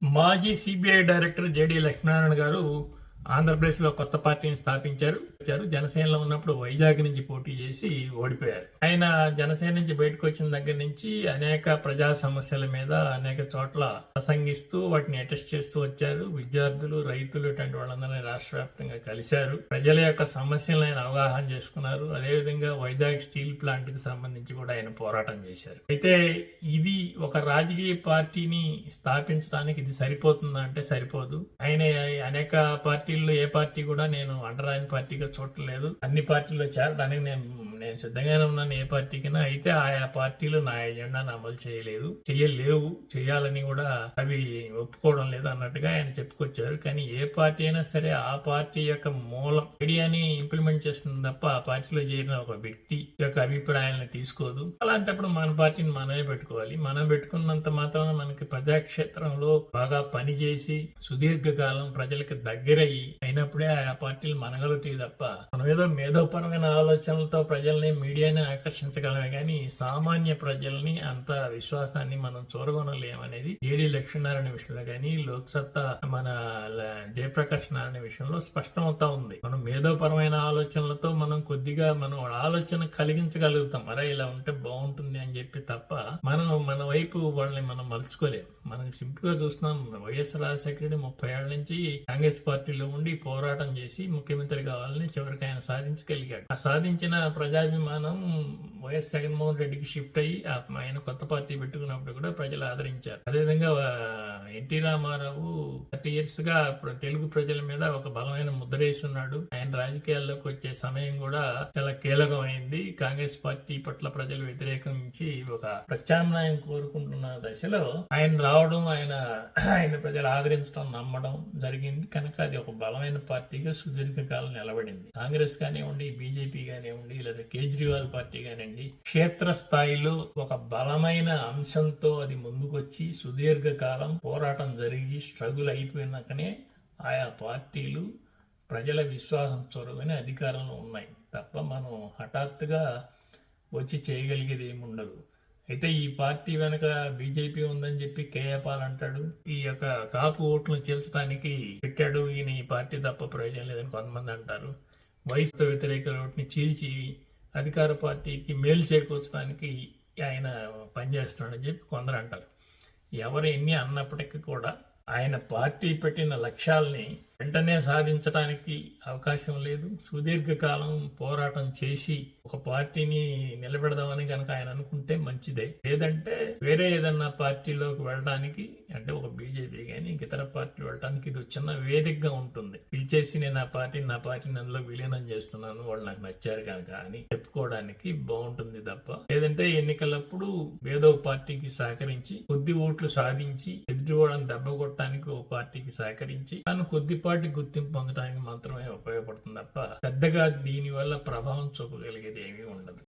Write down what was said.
మాజీ CBI director JD Lakshminarayana గారు ఆంధ్రప్రదేశ్లో కొత్త పార్టీని స్థాపించారు. జనసేనలో ఉన్నప్పుడు వైజాగ్ నుంచి పోటీ చేసి ఓడిపోయారు. ఆయన జనసేన నుంచి బయటకు వచ్చిన దగ్గర నుంచి అనేక ప్రజా సమస్యల మీద అనేక చోట్ల ప్రసంగిస్తూ వాటిని అటెస్ట్ చేస్తూ వచ్చారు. విద్యార్థులు, రైతులు ఇటువంటి వాళ్ళందరినీ రాష్ట్ర వ్యాప్తంగా కలిశారు. ప్రజల యొక్క సమస్యలను ఆయన అవగాహన చేసుకున్నారు. అదేవిధంగా వైజాగ్ స్టీల్ ప్లాంట్ కి సంబంధించి కూడా ఆయన పోరాటం చేశారు. అయితే ఇది ఒక రాజకీయ పార్టీని స్థాపించడానికి ఇది సరిపోతుందా అంటే సరిపోదు. ఆయన అనేక పార్టీల్లో ఏ పార్టీ కూడా నేను అండరాని పార్టీగా చూడలేదు. అన్ని పార్టీల్లో చేరడానికి నేను సిద్ధంగానే ఉన్నాను ఏ పార్టీకినా. అయితే ఆయా పార్టీలు నా ఎజెండాను అమలు చేయలేవు, చేయాలని కూడా అవి ఒప్పుకోవడం లేదు అన్నట్టుగా ఆయన చెప్పుకొచ్చారు. కానీ ఏ పార్టీ అయినా సరే ఆ పార్టీ యొక్క మూలం ఐడియాని ఇంప్లిమెంట్ చేస్తుంది తప్ప ఆ పార్టీలో చేరిన ఒక వ్యక్తి యొక్క అభిప్రాయాలను తీసుకోదు. అలాంటప్పుడు మన పార్టీని మనమే పెట్టుకోవాలి. మనం పెట్టుకున్నంత మాత్రాన మనకి ప్రజాక్షేత్రంలో బాగా పనిచేసి సుదీర్ఘకాలం ప్రజలకు దగ్గరయ్యి అయినప్పుడే ఆ పార్టీలు మనగలుగుతాయి తప్ప మనం ఏదో మేధోపరమైన ఆలోచనలతో ప్రజల్ని, మీడియాని ఆకర్షించగలమే కానీ సామాన్య ప్రజల్ని అంత విశ్వాసాన్ని మనం చూరగొనలేమనేది జేడీ లక్ష్మీనారాయణ విషయంలో కానీ, లోక్సత్తా మన జయప్రకాష్ నారాయణ విషయంలో స్పష్టమవుతా ఉంది. మనం మేధోపరమైన ఆలోచనలతో మనం కొద్దిగా మనం ఆలోచన కలిగించగలుగుతాం. అరే ఇలా ఉంటే బాగుంటుంది అని చెప్పి తప్ప మన వైపు వాళ్ళని మనం మలుచుకోలేము. మనం సింపుల్ గా చూస్తున్నాం. వైఎస్ రాజశేఖర రెడ్డి 30 ఏళ్ల నుంచి కాంగ్రెస్ పార్టీలో ఉండి పోరాటం చేసి ముఖ్యమంత్రి కావాలని చివరికి ఆయన సాధించగలిగాడు. ఆ సాధించిన ప్రజాభిమానం వైఎస్ జగన్మోహన్ రెడ్డికి షిఫ్ట్ అయ్యి ఆయన కొత్త పార్టీ పెట్టుకున్నప్పుడు కూడా ప్రజలు ఆదరించారు. అదేవిధంగా ఎన్టీ రామారావు 30 years గా తెలుగు ప్రజల మీద ఒక బలమైన ముద్ర వేస్తున్నాడు. ఆయన రాజకీయాల్లోకి వచ్చే సమయం కూడా చాలా కీలకమైంది. కాంగ్రెస్ పార్టీ పట్ల ప్రజలు వ్యతిరేకించి ఒక ప్రత్యామ్నాయం కోరుకుంటున్న దశలో ఆయన రావడం, ఆయన ప్రజలు ఆదరించడం, నమ్మడం జరిగింది. కనుక అది ఒక బలమైన పార్టీగా సుదీర్ఘకాలం నిలబడింది. కాంగ్రెస్ కానివ్వండి, బీజేపీ కానివ్వండి, లేదా కేజ్రీవాల్ పార్టీ కానివ్వండి, క్షేత్రస్థాయిలో ఒక బలమైన అంశంతో అది ముందుకొచ్చి సుదీర్ఘకాలం పోరాటం జరిగి స్ట్రగుల్ అయిపోయినాకనే ఆయా పార్టీలు ప్రజల విశ్వాసం చొరవని అధికారంలో ఉన్నాయి తప్ప మనం హఠాత్తుగా వచ్చి చేయగలిగేది ఏమి ఉండదు. అయితే ఈ పార్టీ వెనక బీజేపీ ఉందని చెప్పి కేఏపాల్ అంటాడు. ఈ యొక్క కాపు ఓట్లను చీల్చడానికి పెట్టాడు ఈయన ఈ పార్టీ తప్ప ప్రయోజనం లేదని కొంతమంది అంటారు. వయసుతో వ్యతిరేక ఓటుని చీల్చి అధికార పార్టీకి మేలు చేకూర్చడానికి ఆయన పనిచేస్తున్నాడని చెప్పి కొందరు అంటారు. ఎవరు ఎన్ని అన్నప్పటికీ కూడా ఆయన పార్టీ పెట్టిన లక్ష్యాల్ని వెంటనే సాధించడానికి అవకాశం లేదు. సుదీర్ఘకాలం పోరాటం చేసి ఒక పార్టీని నిలబెడదామని కనుక ఆయన అనుకుంటే మంచిదే. లేదంటే వేరే ఏదన్నా పార్టీలోకి వెళ్ళడానికి, అంటే ఒక బీజేపీ కానీ ఇతర పార్టీ వెళ్ళడానికి ఇది చిన్న వేదికగా ఉంటుంది. పిలిచేసి నేను నా పార్టీని అందులో విలీనం చేస్తున్నాను, వాళ్ళు నాకు నచ్చారు కనుక అని చెప్పుకోవడానికి బాగుంటుంది తప్ప, లేదంటే ఎన్నికలప్పుడు ఏదో పార్టీకి సహకరించి కొద్ది ఓట్లు సాధించి ఎదుటి వాళ్ళని దెబ్బ కొట్టడానికి ఒక పార్టీకి సహకరించి తను కొద్దిపాటి గుర్తింపు పొందడానికి మాత్రమే ఉపయోగపడుతుంది తప్ప పెద్దగా దీని వల్ల ప్రభావం చూపగలిగేది ఏమీ ఉండదు.